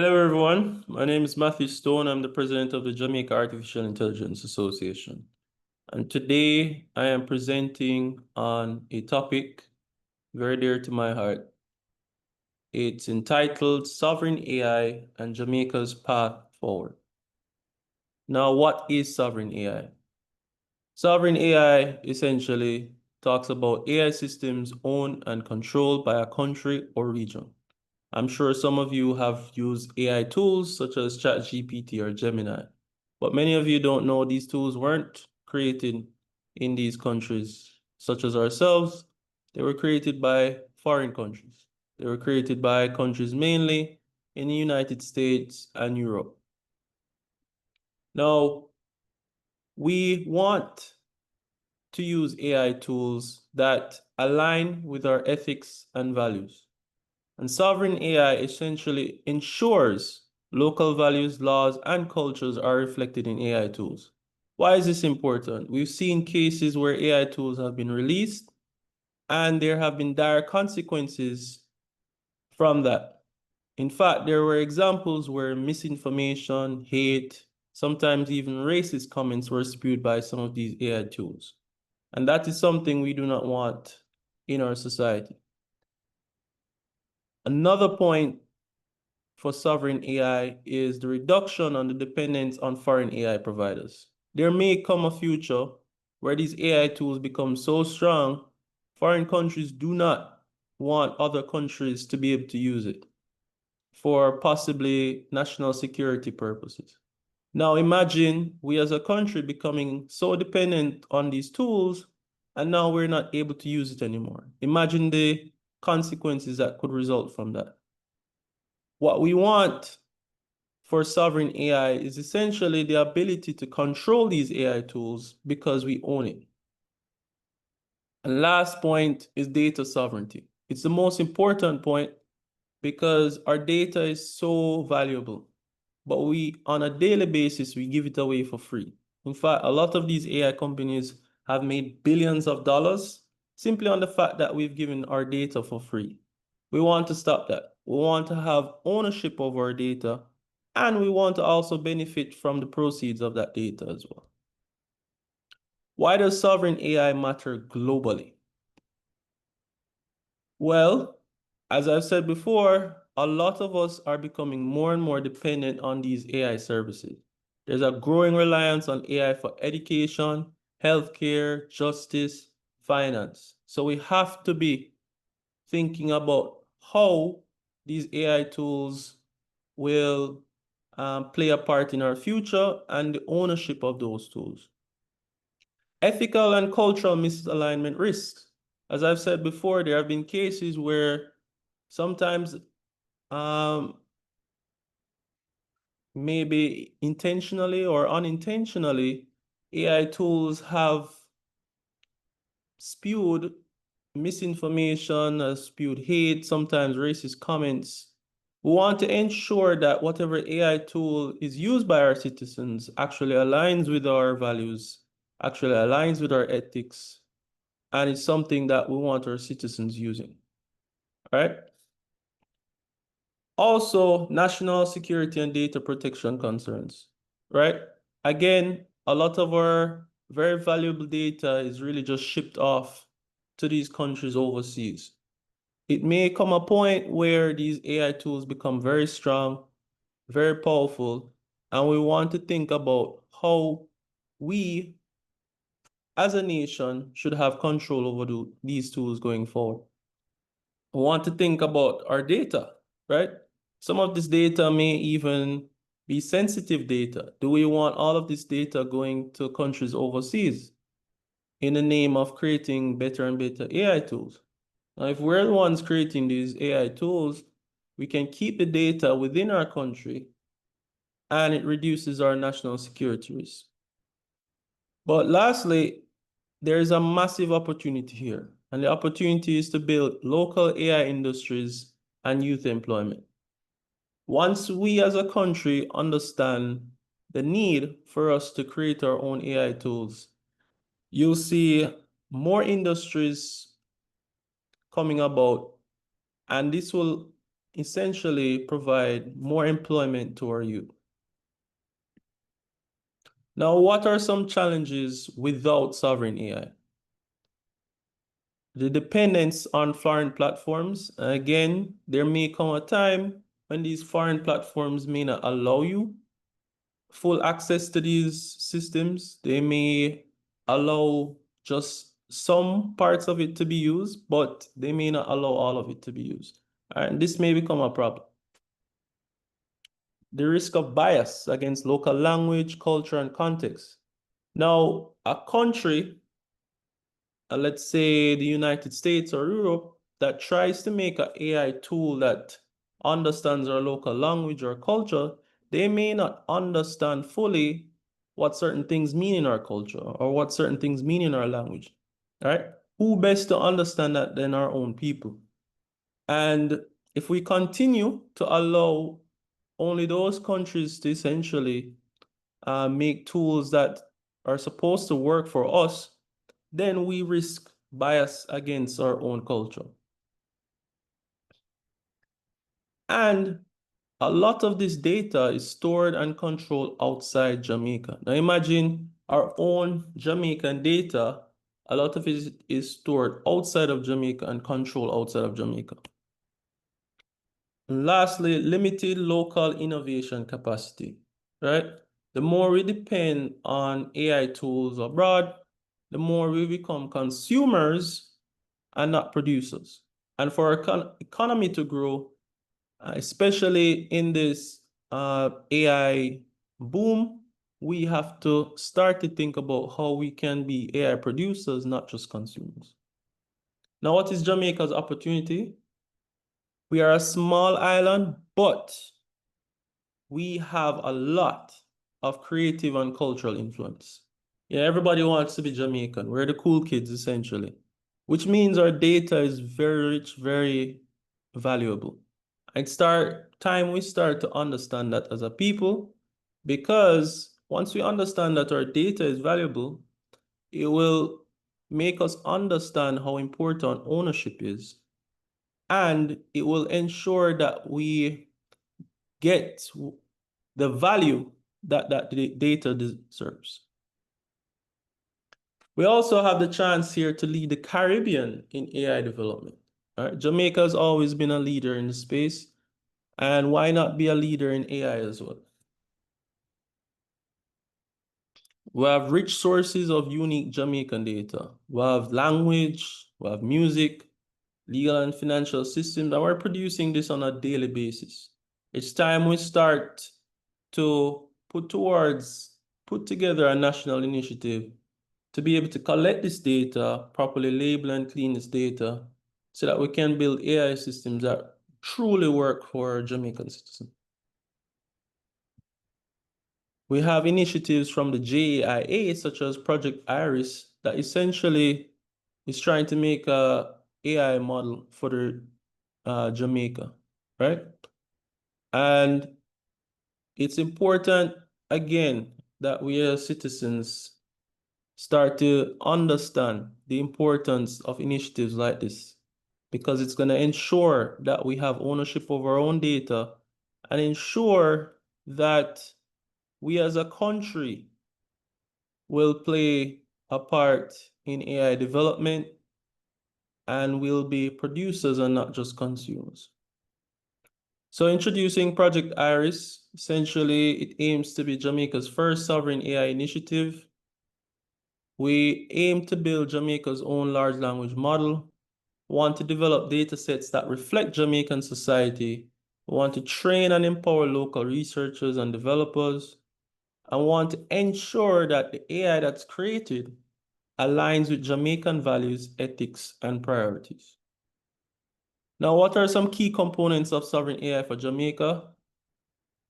Hello, everyone. My name is Matthew Stone. I'm the president of the Jamaica Artificial Intelligence Association. And today I am presenting on a topic very dear to my heart. It's entitled Sovereign AI and Jamaica's Path Forward. Now, what is sovereign AI? Sovereign AI essentially talks about AI systems owned and controlled by a country or region. I'm sure some of you have used AI tools such as ChatGPT or Gemini, but many of you don't know these tools weren't created in these countries such as ourselves. They were created by foreign countries. They were created by countries mainly in the United States and Europe. Now, we want to use AI tools that align with our ethics and values. And sovereign AI essentially ensures local values, laws, and cultures are reflected in AI tools. Why is this important? We've seen cases where AI tools have been released and there have been dire consequences from that. In fact, there were examples where misinformation, hate, sometimes even racist comments were spewed by some of these AI tools. And that is something we do not want in our society. Another point for sovereign AI is the reduction on the dependence on foreign AI providers. There may come a future where these AI tools become so strong, foreign countries do not want other countries to be able to use it for possibly national security purposes. Now imagine we as a country becoming so dependent on these tools and now we're not able to use it anymore. Imagine the consequences that could result from that. What we want for sovereign AI is essentially the ability to control these AI tools because we own it. And last point is data sovereignty. It's the most important point because our data is so valuable, but on a daily basis, we give it away for free. In fact, a lot of these AI companies have made billions of dollars simply on the fact that we've given our data for free. We want to stop that. We want to have ownership of our data, and we want to also benefit from the proceeds of that data as well. Why does sovereign AI matter globally? Well, as I've said before, a lot of us are becoming more and more dependent on these AI services. There's a growing reliance on AI for education, healthcare, justice, finance. So we have to be thinking about how these AI tools will play a part in our future and the ownership of those tools. Ethical and cultural misalignment risks. As I've said before, there have been cases where sometimes maybe intentionally or unintentionally, AI tools have spewed misinformation, spewed hate, sometimes racist comments. We want to ensure that whatever AI tool is used by our citizens actually aligns with our values, actually aligns with our ethics, and it's something that we want our citizens using. All right? Also, national security and data protection concerns, right? Again, a lot of our very valuable data is really just shipped off to these countries overseas. It may come a point where these AI tools become very strong, very powerful, and we want to think about how we as a nation should have control over these tools going forward. We want to think about our data, right? Some of this data may even be sensitive data. Do we want all of this data going to countries overseas in the name of creating better and better AI tools? Now, if we're the ones creating these AI tools, we can keep the data within our country and it reduces our national security risk. But lastly, there is a massive opportunity here, and the opportunity is to build local AI industries and youth employment. Once we as a country understand the need for us to create our own AI tools, you'll see more industries coming about, and this will essentially provide more employment to our youth. Now, what are some challenges without sovereign AI? The dependence on foreign platforms. Again, there may come a time when these foreign platforms may not allow you full access to these systems. They may allow just some parts of it to be used, but they may not allow all of it to be used. And this may become a problem. The risk of bias against local language, culture, and context. Now, a country, let's say the United States or Europe, that tries to make an AI tool that understands our local language or culture, they may not understand fully what certain things mean in our culture or what certain things mean in our language, right? Who best to understand that than our own people? And if we continue to allow only those countries to essentially make tools that are supposed to work for us, then we risk bias against our own culture. And a lot of this data is stored and controlled outside Jamaica. Now imagine our own Jamaican data, a lot of it is stored outside of Jamaica and controlled outside of Jamaica. And lastly, limited local innovation capacity, right? The more we depend on AI tools abroad, the more we become consumers and not producers. And for our economy to grow, especially in this AI boom, we have to start to think about how we can be AI producers, not just consumers. Now, what is Jamaica's opportunity? We are a small island, but we have a lot of creative and cultural influence. Yeah, everybody wants to be Jamaican. We're the cool kids, essentially, which means our data is very rich, very valuable. It's time we start to understand that as a people, because once we understand that our data is valuable, it will make us understand how important ownership is. And it will ensure that we get the value that the data deserves. We also have the chance here to lead the Caribbean in AI development. Right? Jamaica has always been a leader in the space, and why not be a leader in AI as well? We have rich sources of unique Jamaican data. We have language, we have music, legal and financial systems, and we're producing this on a daily basis. It's time we start to put together a national initiative to be able to collect this data, properly label and clean this data, so that we can build AI systems that truly work for Jamaican citizens. We have initiatives from the JAIA, such as Project Iris, that essentially is trying to make a AI model for the Jamaica, right? And it's important, again, that we as citizens start to understand the importance of initiatives like this, because it's going to ensure that we have ownership of our own data and ensure that we as a country will play a part in AI development and will be producers and not just consumers. So introducing Project Iris, essentially it aims to be Jamaica's first sovereign AI initiative. We aim to build Jamaica's own large language model. We want to develop data sets that reflect Jamaican society. We want to train and empower local researchers and developers. And want to ensure that the AI that's created aligns with Jamaican values, ethics, and priorities. Now, what are some key components of sovereign AI for Jamaica?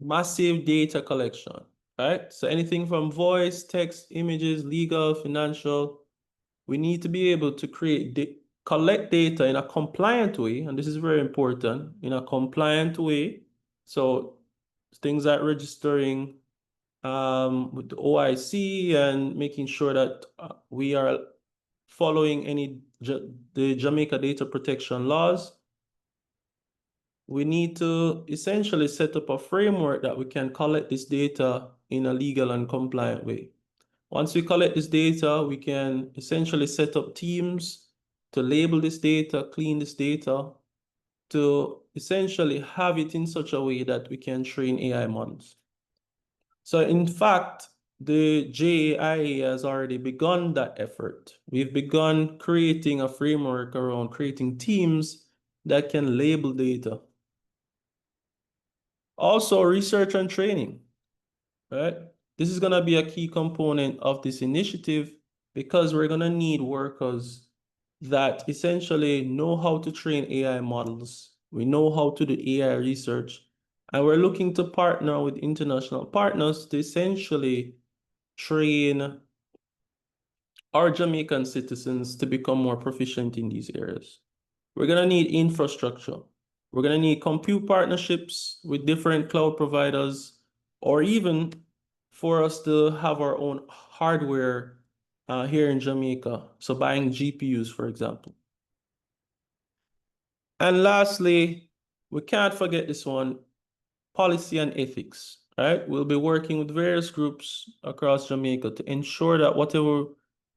Massive data collection, right? So anything from voice, text, images, legal, financial, we need to be able to collect data in a compliant way, and this is very important, in a compliant way. So things like registering with the OIC and making sure that we are following the Jamaica data protection laws. we need to essentially set up a framework that we can collect this data in a legal and compliant way. Once we collect this data, we can essentially set up teams to label this data, clean this data, to essentially have it in such a way that we can train AI models. So in fact, the JAIA has already begun that effort. We've begun creating a framework around creating teams that can label data. Also, research and training, right? This is going to be a key component of this initiative because we're going to need workers that essentially know how to train AI models. We know how to do AI research, and we're looking to partner with international partners to essentially train our Jamaican citizens to become more proficient in these areas. We're going to need infrastructure. We're going to need compute partnerships with different cloud providers, or even for us to have our own hardware here in Jamaica. So buying GPUs, for example. And lastly, we can't forget this one, policy and ethics, right? We'll be working with various groups across Jamaica to ensure that whatever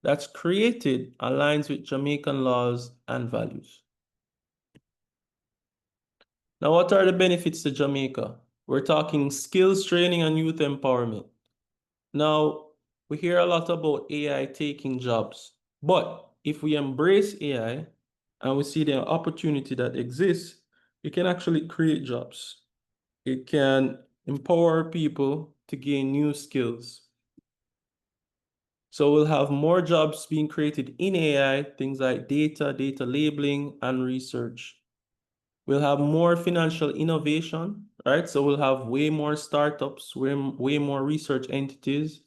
that's created aligns with Jamaican laws and values. Now, what are the benefits to Jamaica? We're talking skills training and youth empowerment. Now, we hear a lot about AI taking jobs, but if we embrace AI and we see the opportunity that exists, it can actually create jobs. It can empower people to gain new skills. So we'll have more jobs being created in AI, things like data labeling, and research. We'll have more financial innovation, right? So we'll have way more startups, way more research entities.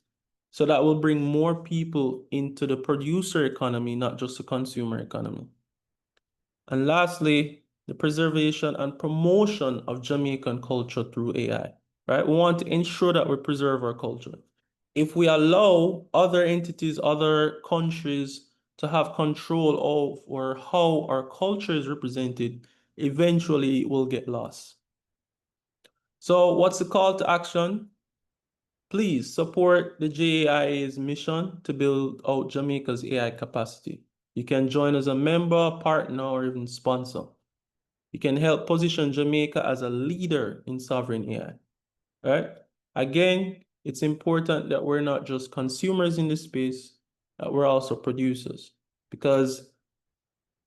So that will bring more people into the producer economy, not just the consumer economy. And lastly, the preservation and promotion of Jamaican culture through AI, right? We want to ensure that we preserve our culture. If we allow other entities, other countries to have control of or how our culture is represented, eventually it will get lost. So what's the call to action? Please support the JAIA's mission to build out Jamaica's AI capacity. You can join as a member, partner, or even sponsor. You can help position Jamaica as a leader in sovereign AI, right? Again, it's important that we're not just consumers in this space, that we're also producers, because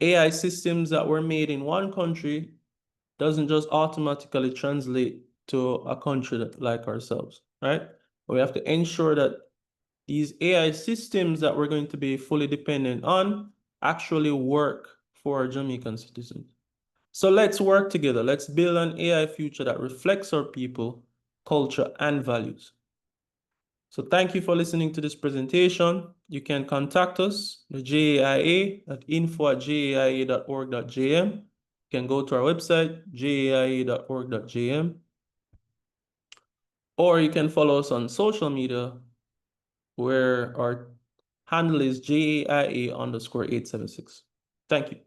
AI systems that were made in one country doesn't just automatically translate to a country like ourselves, right? We have to ensure that these AI systems that we're going to be fully dependent on actually work for Jamaican citizens. So let's work together. Let's build an AI future that reflects our people, culture, and values. So thank you for listening to this presentation. You can contact us, the JAIA, at info@jaia.org.jm. You can go to our website, jaia.org.jm, or you can follow us on social media, where our handle is JAIA_876. Thank you.